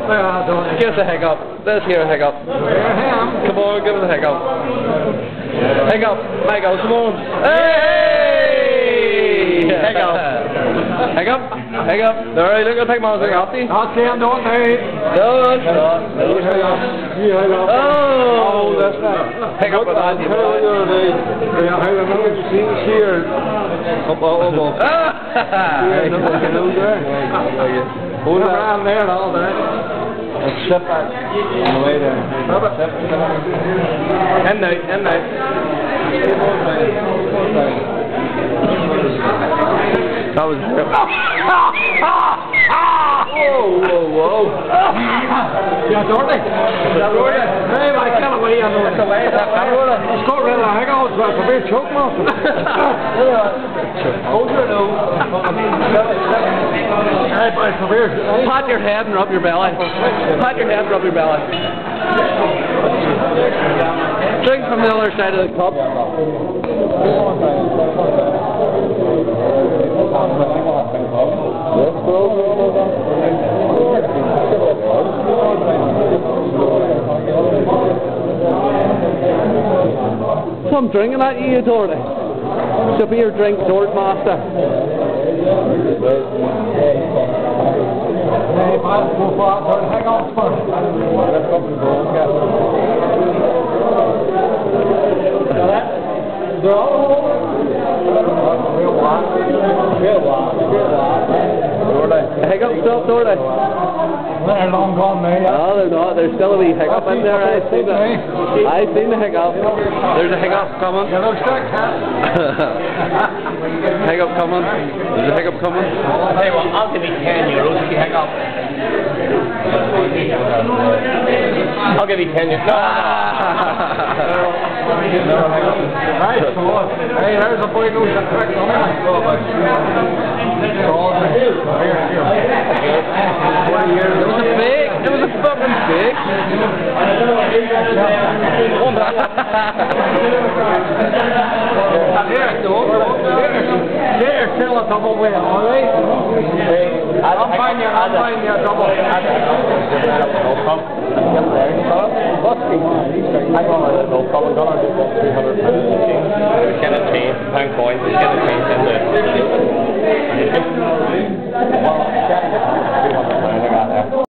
Give us a hiccup. Let's hear a hiccup. Come on, give us a hiccup. Hiccup, Michael, come on. Hey! Hiccup. Hiccup. Hiccup. There, look at the pig monster. I'll see him doing it. No, it's not. Oh, that's not. Hiccup with that. Hold around there all day. Let's step back on the way there. And now, and now. That was good. Whoa, whoa, whoa. Yeah, Dorothy. Hey, I can't wait. I know it's away. It's got rid of the hiccups, but it's a big choke monster. Hold your nose. Pat your head and rub your belly. Pat your head and rub your belly. Drink from the other side of the cup. Some drinking at you, Dorothy. So be your drink, Dort Master. Hey, Pat, go for it. Hang on, first. Hiccup still, Dorothy? They're long gone now, yeah. No, they're not. There's still a wee hiccup in there. I've seen the hiccup. There's a hiccup coming. Hiccup coming. There's a hiccup coming. I'll tell you what, I'll give you €10 if you hiccup. I'll give you €10. Right, hey, there's a boy who's a trick on it. It was a fucking fake. They're still a double win, alright? I'm finding you a double.